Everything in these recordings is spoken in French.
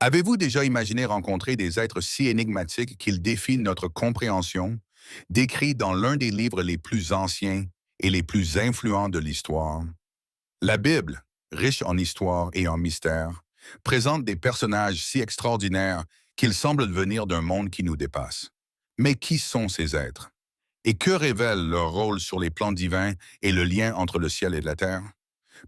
Avez-vous déjà imaginé rencontrer des êtres si énigmatiques qu'ils défient notre compréhension, décrits dans l'un des livres les plus anciens et les plus influents de l'histoire? La Bible, riche en histoire et en mystère, présente des personnages si extraordinaires qu'ils semblent venir d'un monde qui nous dépasse. Mais qui sont ces êtres? Et que révèle leur rôle sur les plans divins et le lien entre le ciel et la terre?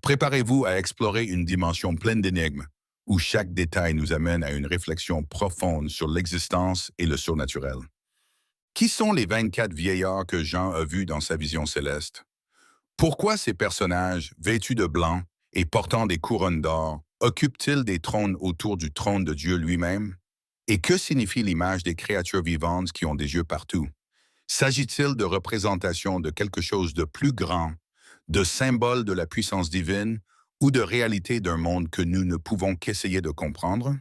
Préparez-vous à explorer une dimension pleine d'énigmes, où chaque détail nous amène à une réflexion profonde sur l'existence et le surnaturel. Qui sont les 24 vieillards que Jean a vus dans sa vision céleste? Pourquoi ces personnages, vêtus de blanc et portant des couronnes d'or, occupent-ils des trônes autour du trône de Dieu lui-même? Et que signifie l'image des créatures vivantes qui ont des yeux partout? S'agit-il de représentations de quelque chose de plus grand, de symboles de la puissance divine ou de réalité d'un monde que nous ne pouvons qu'essayer de comprendre?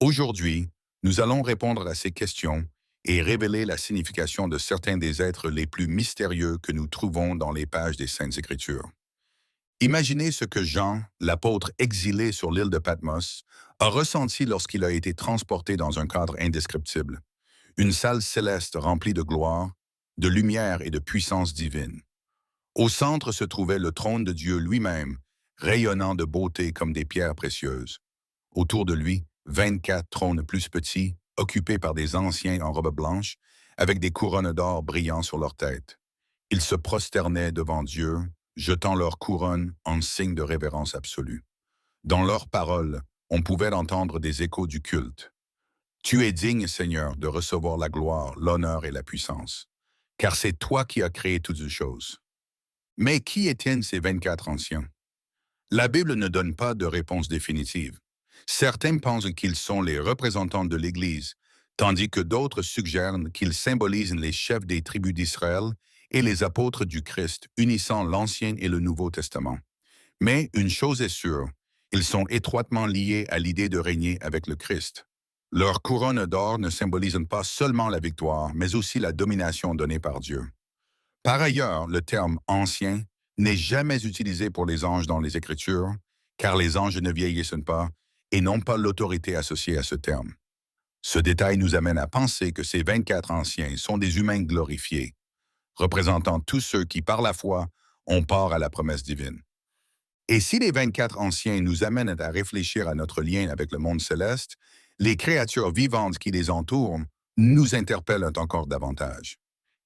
Aujourd'hui, nous allons répondre à ces questions et révéler la signification de certains des êtres les plus mystérieux que nous trouvons dans les pages des Saintes Écritures. Imaginez ce que Jean, l'apôtre exilé sur l'île de Patmos, a ressenti lorsqu'il a été transporté dans un cadre indescriptible, une salle céleste remplie de gloire, de lumière et de puissance divine. Au centre se trouvait le trône de Dieu lui-même, rayonnant de beauté comme des pierres précieuses. Autour de lui, 24 trônes plus petits, occupés par des anciens en robe blanche, avec des couronnes d'or brillant sur leurs têtes. Ils se prosternaient devant Dieu, jetant leurs couronnes en signe de révérence absolue. Dans leurs paroles, on pouvait entendre des échos du culte. Tu es digne, Seigneur, de recevoir la gloire, l'honneur et la puissance, car c'est toi qui as créé toutes ces choses. Mais qui étaient ces 24 anciens? La Bible ne donne pas de réponse définitive. Certains pensent qu'ils sont les représentants de l'Église, tandis que d'autres suggèrent qu'ils symbolisent les chefs des tribus d'Israël et les apôtres du Christ, unissant l'Ancien et le Nouveau Testament. Mais une chose est sûre, ils sont étroitement liés à l'idée de régner avec le Christ. Leur couronne d'or ne symbolise pas seulement la victoire, mais aussi la domination donnée par Dieu. Par ailleurs, le terme ancien n'est jamais utilisé pour les anges dans les Écritures, car les anges ne vieillissent pas et n'ont pas l'autorité associée à ce terme. Ce détail nous amène à penser que ces 24 anciens sont des humains glorifiés, représentant tous ceux qui, par la foi, ont part à la promesse divine. Et si les 24 anciens nous amènent à réfléchir à notre lien avec le monde céleste, les créatures vivantes qui les entourent nous interpellent encore davantage.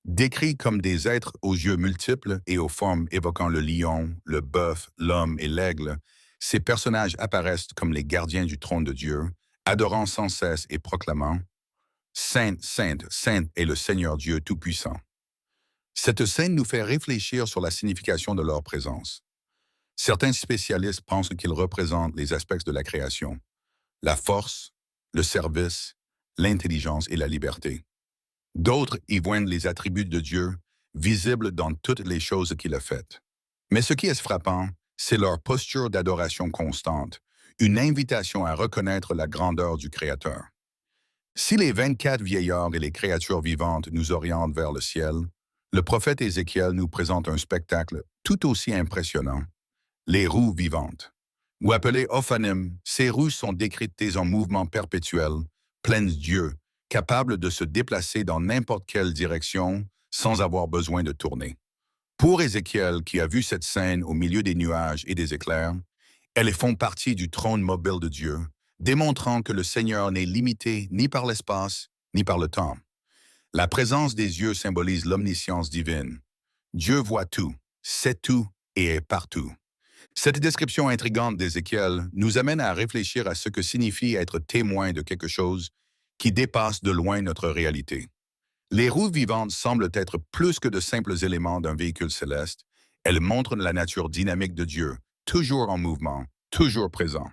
Décrits comme des êtres aux yeux multiples et aux formes évoquant le lion, le bœuf, l'homme et l'aigle, ces personnages apparaissent comme les gardiens du trône de Dieu, adorant sans cesse et proclamant Sainte, Sainte, Sainte est le Seigneur Dieu Tout-Puissant. Cette scène nous fait réfléchir sur la signification de leur présence. Certains spécialistes pensent qu'ils représentent les aspects de la création, la force, le service, l'intelligence et la liberté. D'autres y voient les attributs de Dieu, visibles dans toutes les choses qu'il a faites. Mais ce qui est frappant, c'est leur posture d'adoration constante, une invitation à reconnaître la grandeur du Créateur. Si les 24 vieillards et les créatures vivantes nous orientent vers le ciel, le prophète Ézéchiel nous présente un spectacle tout aussi impressionnant, les roues vivantes. Ou appelées Ophanim, ces roues sont décrites en mouvement perpétuel, pleines d'yeux, capables de se déplacer dans n'importe quelle direction sans avoir besoin de tourner. Pour Ézéchiel, qui a vu cette scène au milieu des nuages et des éclairs, elles font partie du trône mobile de Dieu, démontrant que le Seigneur n'est limité ni par l'espace, ni par le temps. La présence des yeux symbolise l'omniscience divine. Dieu voit tout, sait tout et est partout. Cette description intrigante d'Ézéchiel nous amène à réfléchir à ce que signifie être témoin de quelque chose qui dépasse de loin notre réalité. Les roues vivantes semblent être plus que de simples éléments d'un véhicule céleste. Elles montrent la nature dynamique de Dieu, toujours en mouvement, toujours présent.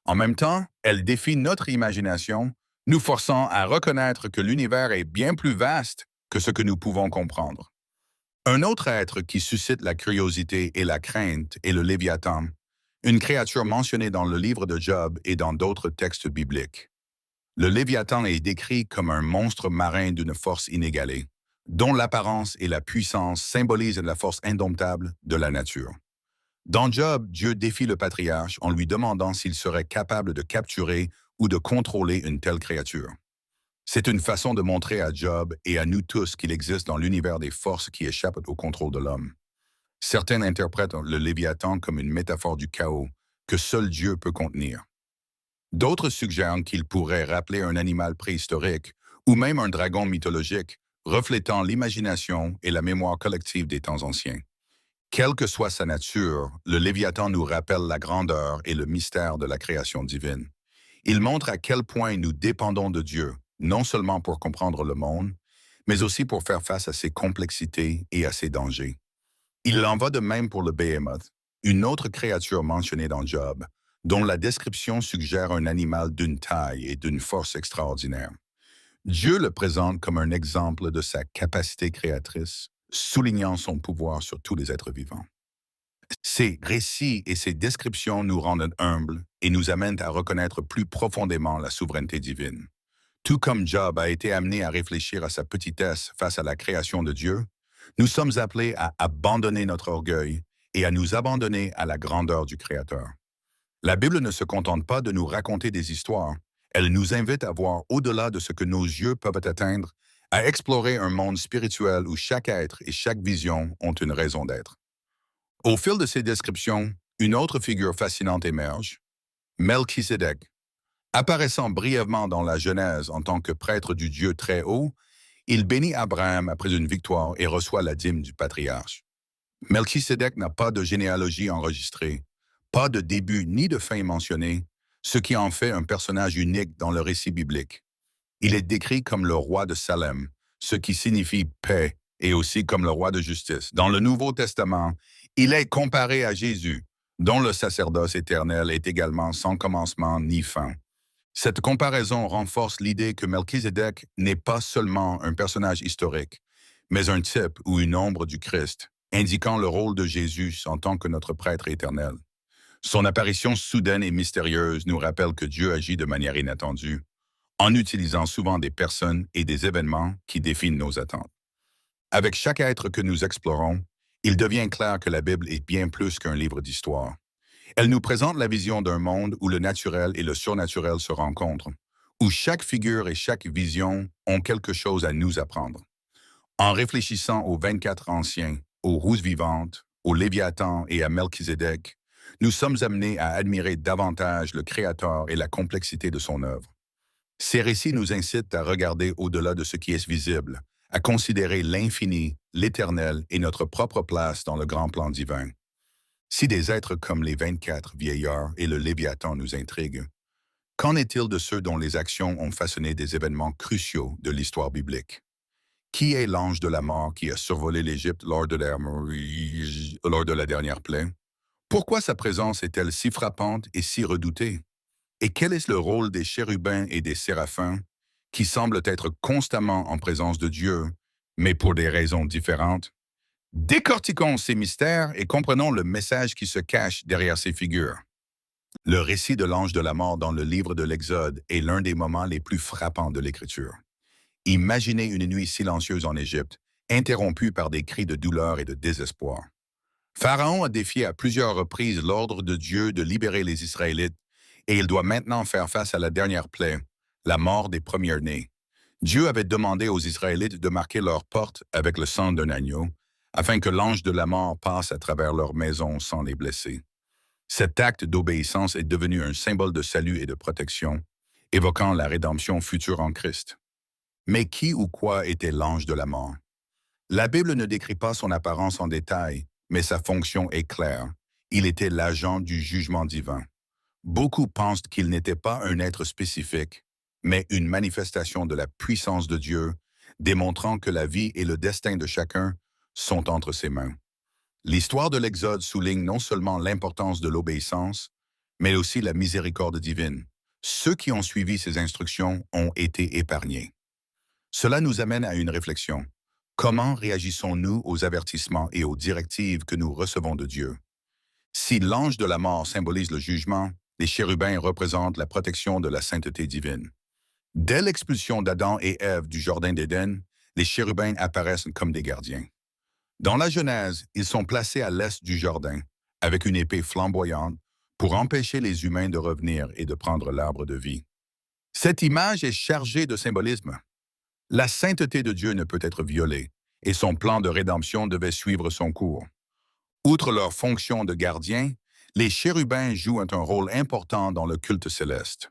En même temps, elles défient notre imagination, nous forçant à reconnaître que l'univers est bien plus vaste que ce que nous pouvons comprendre. Un autre être qui suscite la curiosité et la crainte est le Léviathan, une créature mentionnée dans le livre de Job et dans d'autres textes bibliques. Le Léviathan est décrit comme un monstre marin d'une force inégalée, dont l'apparence et la puissance symbolisent la force indomptable de la nature. Dans Job, Dieu défie le patriarche en lui demandant s'il serait capable de capturer ou de contrôler une telle créature. C'est une façon de montrer à Job et à nous tous qu'il existe dans l'univers des forces qui échappent au contrôle de l'homme. Certains interprètent le Léviathan comme une métaphore du chaos que seul Dieu peut contenir. D'autres suggèrent qu'il pourrait rappeler un animal préhistorique ou même un dragon mythologique, reflétant l'imagination et la mémoire collective des temps anciens. Quelle que soit sa nature, le Léviathan nous rappelle la grandeur et le mystère de la création divine. Il montre à quel point nous dépendons de Dieu, non seulement pour comprendre le monde, mais aussi pour faire face à ses complexités et à ses dangers. Il en va de même pour le Behemoth, une autre créature mentionnée dans Job, dont la description suggère un animal d'une taille et d'une force extraordinaire. Dieu le présente comme un exemple de sa capacité créatrice, soulignant son pouvoir sur tous les êtres vivants. Ces récits et ces descriptions nous rendent humbles et nous amènent à reconnaître plus profondément la souveraineté divine. Tout comme Job a été amené à réfléchir à sa petitesse face à la création de Dieu, nous sommes appelés à abandonner notre orgueil et à nous abandonner à la grandeur du Créateur. La Bible ne se contente pas de nous raconter des histoires, elle nous invite à voir au-delà de ce que nos yeux peuvent atteindre, à explorer un monde spirituel où chaque être et chaque vision ont une raison d'être. Au fil de ces descriptions, une autre figure fascinante émerge, Melchisédek. Apparaissant brièvement dans la Genèse en tant que prêtre du Dieu très haut, il bénit Abraham après une victoire et reçoit la dîme du patriarche. Melchisédek n'a pas de généalogie enregistrée, pas de début ni de fin mentionné, ce qui en fait un personnage unique dans le récit biblique. Il est décrit comme le roi de Salem, ce qui signifie paix, et aussi comme le roi de justice. Dans le Nouveau Testament, il est comparé à Jésus, dont le sacerdoce éternel est également sans commencement ni fin. Cette comparaison renforce l'idée que Melchisédek n'est pas seulement un personnage historique, mais un type ou une ombre du Christ, indiquant le rôle de Jésus en tant que notre prêtre éternel. Son apparition soudaine et mystérieuse nous rappelle que Dieu agit de manière inattendue, en utilisant souvent des personnes et des événements qui défient nos attentes. Avec chaque être que nous explorons, il devient clair que la Bible est bien plus qu'un livre d'histoire. Elle nous présente la vision d'un monde où le naturel et le surnaturel se rencontrent, où chaque figure et chaque vision ont quelque chose à nous apprendre. En réfléchissant aux 24 anciens, aux roues vivantes, au Léviathan et à Melchisédek, nous sommes amenés à admirer davantage le Créateur et la complexité de son œuvre. Ces récits nous incitent à regarder au-delà de ce qui est visible, à considérer l'infini, l'éternel et notre propre place dans le grand plan divin. Si des êtres comme les 24 vieillards et le Léviathan nous intriguent, qu'en est-il de ceux dont les actions ont façonné des événements cruciaux de l'histoire biblique? Qui est l'ange de la mort qui a survolé l'Égypte lors de la dernière plaie? Pourquoi sa présence est-elle si frappante et si redoutée? Et quel est le rôle des chérubins et des séraphins qui semblent être constamment en présence de Dieu, mais pour des raisons différentes? Décortiquons ces mystères et comprenons le message qui se cache derrière ces figures. Le récit de l'ange de la mort dans le livre de l'Exode est l'un des moments les plus frappants de l'Écriture. Imaginez une nuit silencieuse en Égypte, interrompue par des cris de douleur et de désespoir. Pharaon a défié à plusieurs reprises l'ordre de Dieu de libérer les Israélites, et il doit maintenant faire face à la dernière plaie, la mort des premiers-nés. Dieu avait demandé aux Israélites de marquer leurs portes avec le sang d'un agneau, afin que l'ange de la mort passe à travers leur maison sans les blesser. Cet acte d'obéissance est devenu un symbole de salut et de protection, évoquant la rédemption future en Christ. Mais qui ou quoi était l'ange de la mort? La Bible ne décrit pas son apparence en détail, mais sa fonction est claire. Il était l'agent du jugement divin. Beaucoup pensent qu'il n'était pas un être spécifique, mais une manifestation de la puissance de Dieu, démontrant que la vie et le destin de chacun sont entre ses mains. L'histoire de l'Exode souligne non seulement l'importance de l'obéissance, mais aussi la miséricorde divine. Ceux qui ont suivi ces instructions ont été épargnés. Cela nous amène à une réflexion. Comment réagissons-nous aux avertissements et aux directives que nous recevons de Dieu? Si l'ange de la mort symbolise le jugement, les chérubins représentent la protection de la sainteté divine. Dès l'expulsion d'Adam et Ève du Jardin d'Éden, les chérubins apparaissent comme des gardiens. Dans la Genèse, ils sont placés à l'est du jardin, avec une épée flamboyante, pour empêcher les humains de revenir et de prendre l'arbre de vie. Cette image est chargée de symbolisme. La sainteté de Dieu ne peut être violée, et son plan de rédemption devait suivre son cours. Outre leur fonction de gardien, les chérubins jouent un rôle important dans le culte céleste.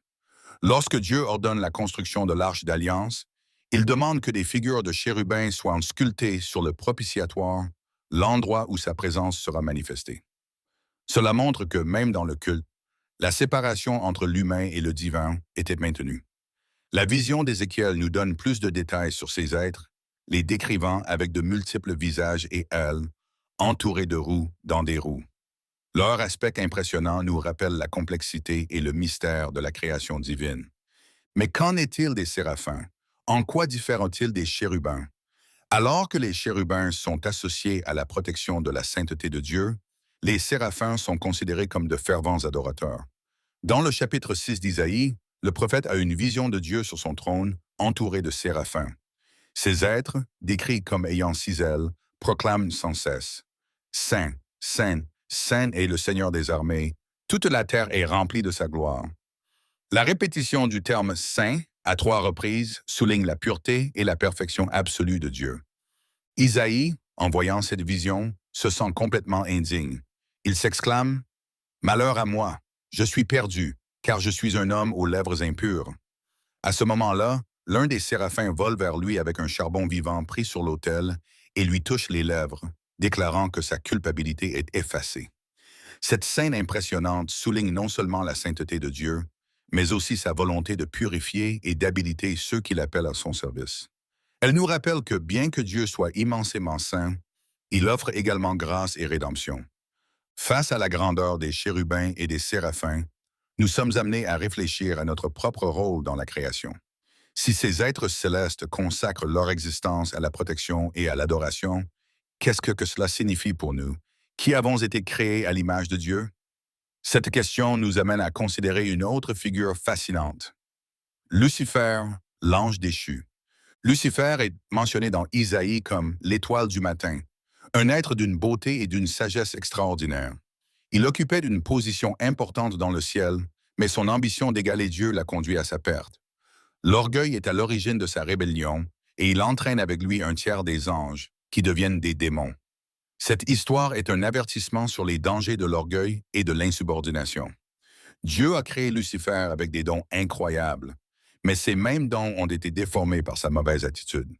Lorsque Dieu ordonne la construction de l'Arche d'Alliance, il demande que des figures de chérubins soient sculptées sur le propitiatoire, l'endroit où sa présence sera manifestée. Cela montre que même dans le culte, la séparation entre l'humain et le divin était maintenue. La vision d'Ézéchiel nous donne plus de détails sur ces êtres, les décrivant avec de multiples visages et ailes, entourés de roues dans des roues. Leur aspect impressionnant nous rappelle la complexité et le mystère de la création divine. Mais qu'en est-il des séraphins? En quoi diffèrent-ils des chérubins? Alors que les chérubins sont associés à la protection de la sainteté de Dieu, les séraphins sont considérés comme de fervents adorateurs. Dans le chapitre 6 d'Isaïe, le prophète a une vision de Dieu sur son trône, entouré de séraphins. Ces êtres, décrits comme ayant 6 ailes, proclament sans cesse: Saint, Saint, Saint est le Seigneur des armées, toute la terre est remplie de sa gloire. La répétition du terme Saint à 3 reprises souligne la pureté et la perfection absolue de Dieu. Isaïe, en voyant cette vision, se sent complètement indigne. Il s'exclame: Malheur à moi, je suis perdu, car je suis un homme aux lèvres impures. À ce moment-là, l'un des séraphins vole vers lui avec un charbon vivant pris sur l'autel et lui touche les lèvres, déclarant que sa culpabilité est effacée. Cette scène impressionnante souligne non seulement la sainteté de Dieu, mais aussi sa volonté de purifier et d'habiliter ceux qui l'appellent à son service. Elle nous rappelle que bien que Dieu soit immensément saint, il offre également grâce et rédemption. Face à la grandeur des chérubins et des séraphins, nous sommes amenés à réfléchir à notre propre rôle dans la création. Si ces êtres célestes consacrent leur existence à la protection et à l'adoration, qu'est-ce que cela signifie pour nous, qui avons été créés à l'image de Dieu? Cette question nous amène à considérer une autre figure fascinante. Lucifer, l'ange déchu. Lucifer est mentionné dans Isaïe comme l'étoile du matin, un être d'une beauté et d'une sagesse extraordinaire. Il occupait une position importante dans le ciel, mais son ambition d'égaler Dieu l'a conduit à sa perte. L'orgueil est à l'origine de sa rébellion, et il entraîne avec lui un tiers des anges, qui deviennent des démons. Cette histoire est un avertissement sur les dangers de l'orgueil et de l'insubordination. Dieu a créé Lucifer avec des dons incroyables, mais ces mêmes dons ont été déformés par sa mauvaise attitude.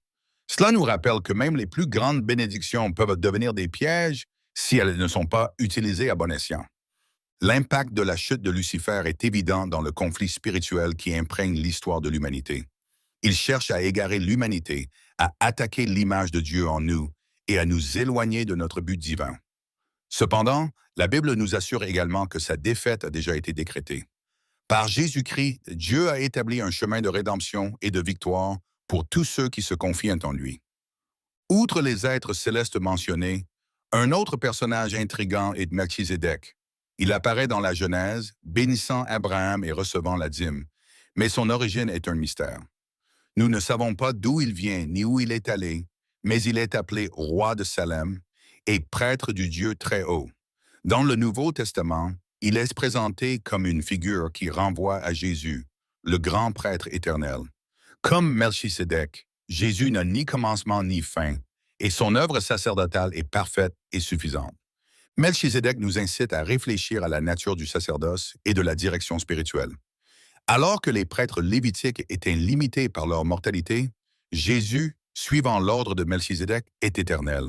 Cela nous rappelle que même les plus grandes bénédictions peuvent devenir des pièges si elles ne sont pas utilisées à bon escient. L'impact de la chute de Lucifer est évident dans le conflit spirituel qui imprègne l'histoire de l'humanité. Il cherche à égarer l'humanité, à attaquer l'image de Dieu en nous et à nous éloigner de notre but divin. Cependant, la Bible nous assure également que sa défaite a déjà été décrétée. Par Jésus-Christ, Dieu a établi un chemin de rédemption et de victoire pour tous ceux qui se confient en lui. Outre les êtres célestes mentionnés, un autre personnage intrigant est Melchizedek. Il apparaît dans la Genèse, bénissant Abraham et recevant la dîme, mais son origine est un mystère. Nous ne savons pas d'où il vient ni où il est allé, mais il est appelé roi de Salem et prêtre du Dieu très haut. Dans le Nouveau Testament, il est présenté comme une figure qui renvoie à Jésus, le grand prêtre éternel. Comme Melchisédek, Jésus n'a ni commencement ni fin, et son œuvre sacerdotale est parfaite et suffisante. Melchisédek nous incite à réfléchir à la nature du sacerdoce et de la direction spirituelle. Alors que les prêtres lévitiques étaient limités par leur mortalité, Jésus, suivant l'ordre de Melchisédek, est éternel.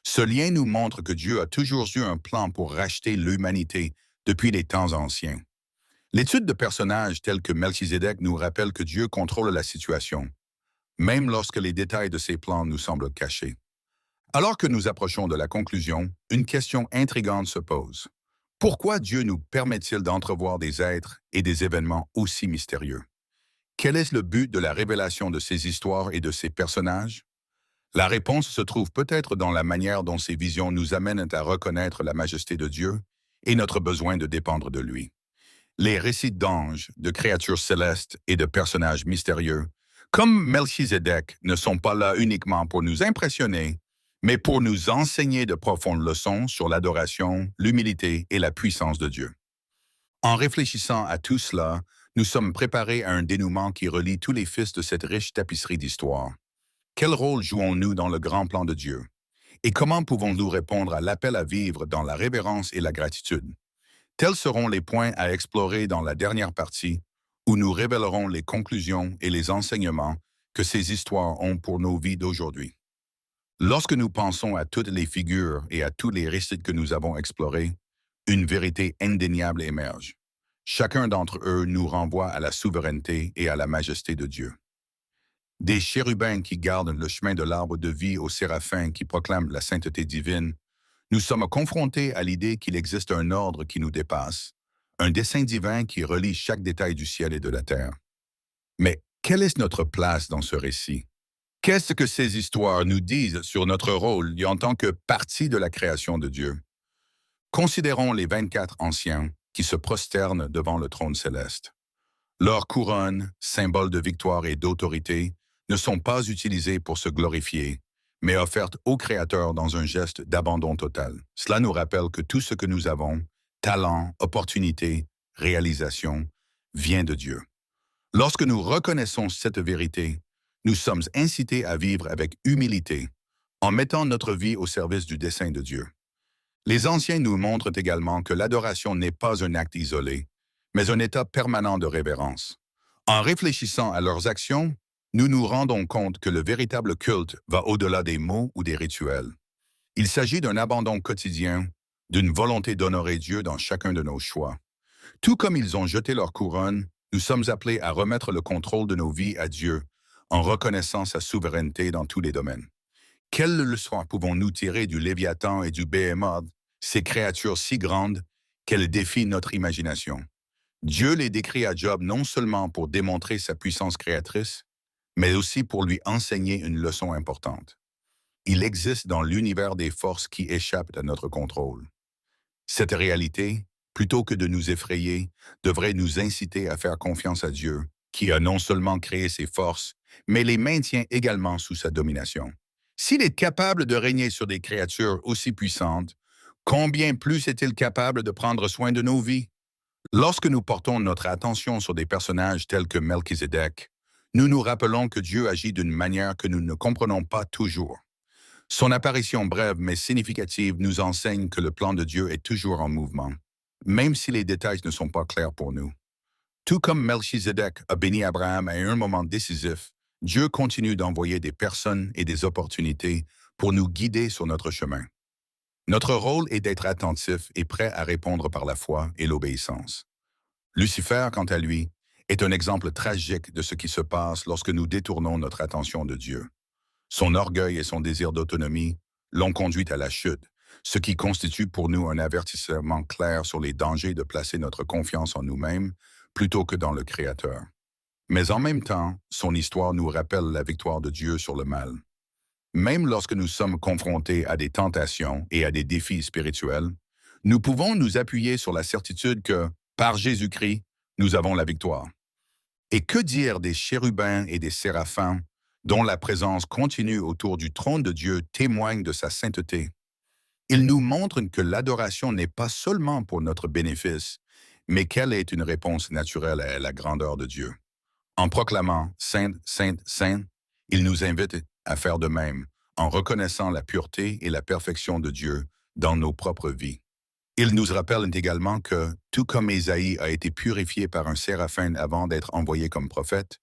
Ce lien nous montre que Dieu a toujours eu un plan pour racheter l'humanité depuis les temps anciens. L'étude de personnages tels que Melchisédek nous rappelle que Dieu contrôle la situation, même lorsque les détails de ses plans nous semblent cachés. Alors que nous approchons de la conclusion, une question intrigante se pose. Pourquoi Dieu nous permet-il d'entrevoir des êtres et des événements aussi mystérieux? Quel est le but de la révélation de ces histoires et de ces personnages? La réponse se trouve peut-être dans la manière dont ces visions nous amènent à reconnaître la majesté de Dieu et notre besoin de dépendre de lui. Les récits d'anges, de créatures célestes et de personnages mystérieux, comme Melchizedek, ne sont pas là uniquement pour nous impressionner, mais pour nous enseigner de profondes leçons sur l'adoration, l'humilité et la puissance de Dieu. En réfléchissant à tout cela, nous sommes préparés à un dénouement qui relie tous les fils de cette riche tapisserie d'histoire. Quel rôle jouons-nous dans le grand plan de Dieu? Et comment pouvons-nous répondre à l'appel à vivre dans la révérence et la gratitude? Tels seront les points à explorer dans la dernière partie, où nous révélerons les conclusions et les enseignements que ces histoires ont pour nos vies d'aujourd'hui. Lorsque nous pensons à toutes les figures et à tous les récits que nous avons explorés, une vérité indéniable émerge. Chacun d'entre eux nous renvoie à la souveraineté et à la majesté de Dieu. Des chérubins qui gardent le chemin de l'arbre de vie aux séraphins qui proclament la sainteté divine, nous sommes confrontés à l'idée qu'il existe un ordre qui nous dépasse, un dessein divin qui relie chaque détail du ciel et de la terre. Mais quelle est notre place dans ce récit? Qu'est-ce que ces histoires nous disent sur notre rôle en tant que partie de la création de Dieu? Considérons les 24 anciens qui se prosternent devant le trône céleste. Leurs couronnes, symboles de victoire et d'autorité, ne sont pas utilisées pour se glorifier, mais offertes au Créateur dans un geste d'abandon total. Cela nous rappelle que tout ce que nous avons, talent, opportunité, réalisation, vient de Dieu. Lorsque nous reconnaissons cette vérité, nous sommes incités à vivre avec humilité, en mettant notre vie au service du dessein de Dieu. Les anciens nous montrent également que l'adoration n'est pas un acte isolé, mais un état permanent de révérence. En réfléchissant à leurs actions, nous nous rendons compte que le véritable culte va au-delà des mots ou des rituels. Il s'agit d'un abandon quotidien, d'une volonté d'honorer Dieu dans chacun de nos choix. Tout comme ils ont jeté leur couronne, nous sommes appelés à remettre le contrôle de nos vies à Dieu en reconnaissant sa souveraineté dans tous les domaines. Quelle leçon pouvons-nous tirer du Léviathan et du Béhémoth, ces créatures si grandes qu'elles défient notre imagination? Dieu les décrit à Job non seulement pour démontrer sa puissance créatrice, mais aussi pour lui enseigner une leçon importante. Il existe dans l'univers des forces qui échappent à notre contrôle. Cette réalité, plutôt que de nous effrayer, devrait nous inciter à faire confiance à Dieu, qui a non seulement créé ces forces, mais les maintient également sous sa domination. S'il est capable de régner sur des créatures aussi puissantes, combien plus est-il capable de prendre soin de nos vies? Lorsque nous portons notre attention sur des personnages tels que Melchizedek, nous nous rappelons que Dieu agit d'une manière que nous ne comprenons pas toujours. Son apparition brève mais significative nous enseigne que le plan de Dieu est toujours en mouvement, même si les détails ne sont pas clairs pour nous. Tout comme Melchizedek a béni Abraham à un moment décisif, Dieu continue d'envoyer des personnes et des opportunités pour nous guider sur notre chemin. Notre rôle est d'être attentif et prêt à répondre par la foi et l'obéissance. Lucifer, quant à lui, est un exemple tragique de ce qui se passe lorsque nous détournons notre attention de Dieu. Son orgueil et son désir d'autonomie l'ont conduit à la chute, ce qui constitue pour nous un avertissement clair sur les dangers de placer notre confiance en nous-mêmes plutôt que dans le Créateur. Mais en même temps, son histoire nous rappelle la victoire de Dieu sur le mal. Même lorsque nous sommes confrontés à des tentations et à des défis spirituels, nous pouvons nous appuyer sur la certitude que, par Jésus-Christ, nous avons la victoire. Et que dire des chérubins et des séraphins dont la présence continue autour du trône de Dieu témoigne de sa sainteté? Ils nous montrent que l'adoration n'est pas seulement pour notre bénéfice, mais qu'elle est une réponse naturelle à la grandeur de Dieu. En proclamant Sainte, Sainte, Sainte, il nous invite à faire de même, en reconnaissant la pureté et la perfection de Dieu dans nos propres vies. Il nous rappelle également que, tout comme Ésaïe a été purifié par un séraphin avant d'être envoyé comme prophète,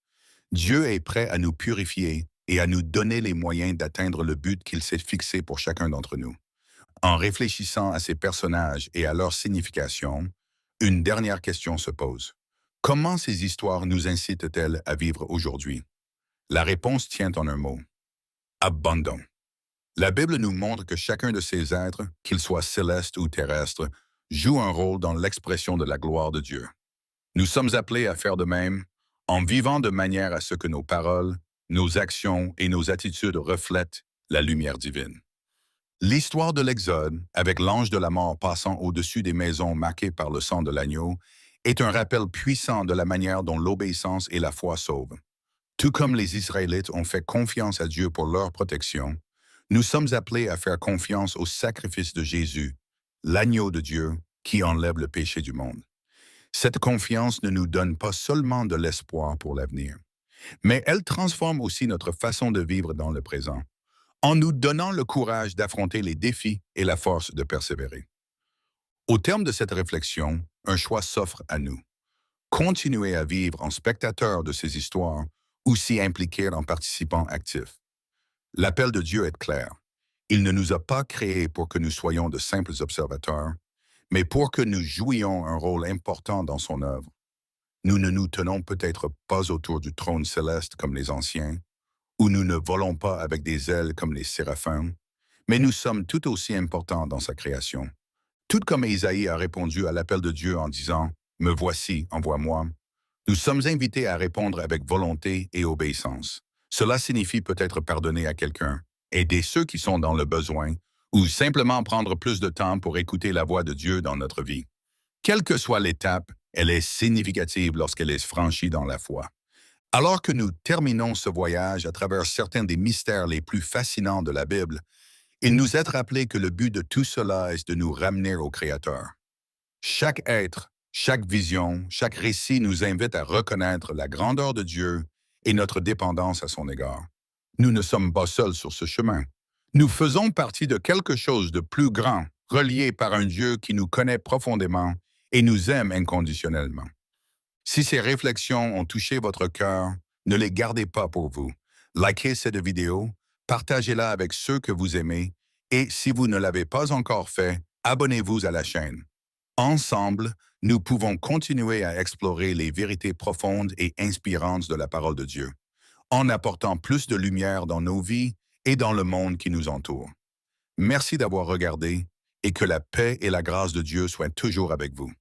Dieu est prêt à nous purifier et à nous donner les moyens d'atteindre le but qu'il s'est fixé pour chacun d'entre nous. En réfléchissant à ces personnages et à leur signification, une dernière question se pose. Comment ces histoires nous incitent-elles à vivre aujourd'hui? La réponse tient en un mot. Abandon. La Bible nous montre que chacun de ces êtres, qu'ils soient célestes ou terrestres, joue un rôle dans l'expression de la gloire de Dieu. Nous sommes appelés à faire de même, en vivant de manière à ce que nos paroles, nos actions et nos attitudes reflètent la lumière divine. L'histoire de l'Exode, avec l'ange de la mort passant au-dessus des maisons marquées par le sang de l'agneau, est un rappel puissant de la manière dont l'obéissance et la foi sauvent. Tout comme les Israélites ont fait confiance à Dieu pour leur protection, nous sommes appelés à faire confiance au sacrifice de Jésus, l'agneau de Dieu qui enlève le péché du monde. Cette confiance ne nous donne pas seulement de l'espoir pour l'avenir, mais elle transforme aussi notre façon de vivre dans le présent, en nous donnant le courage d'affronter les défis et la force de persévérer. Au terme de cette réflexion, un choix s'offre à nous. Continuer à vivre en spectateur de ces histoires ou s'y impliquer en participant actif. L'appel de Dieu est clair. Il ne nous a pas créés pour que nous soyons de simples observateurs, mais pour que nous jouions un rôle important dans son œuvre. Nous ne nous tenons peut-être pas autour du trône céleste comme les anciens, ou nous ne volons pas avec des ailes comme les séraphins, mais nous sommes tout aussi importants dans sa création. Tout comme Isaïe a répondu à l'appel de Dieu en disant « Me voici, envoie-moi », nous sommes invités à répondre avec volonté et obéissance. Cela signifie peut-être pardonner à quelqu'un, aider ceux qui sont dans le besoin, ou simplement prendre plus de temps pour écouter la voix de Dieu dans notre vie. Quelle que soit l'étape, elle est significative lorsqu'elle est franchie dans la foi. Alors que nous terminons ce voyage à travers certains des mystères les plus fascinants de la Bible, il nous est rappelé que le but de tout cela est de nous ramener au Créateur. Chaque être, chaque vision, chaque récit nous invite à reconnaître la grandeur de Dieu et notre dépendance à son égard. Nous ne sommes pas seuls sur ce chemin. Nous faisons partie de quelque chose de plus grand, relié par un Dieu qui nous connaît profondément et nous aime inconditionnellement. Si ces réflexions ont touché votre cœur, ne les gardez pas pour vous. Likez cette vidéo, partagez-la avec ceux que vous aimez et si vous ne l'avez pas encore fait, abonnez-vous à la chaîne. Ensemble, nous pouvons continuer à explorer les vérités profondes et inspirantes de la parole de Dieu, en apportant plus de lumière dans nos vies et dans le monde qui nous entoure. Merci d'avoir regardé et que la paix et la grâce de Dieu soient toujours avec vous.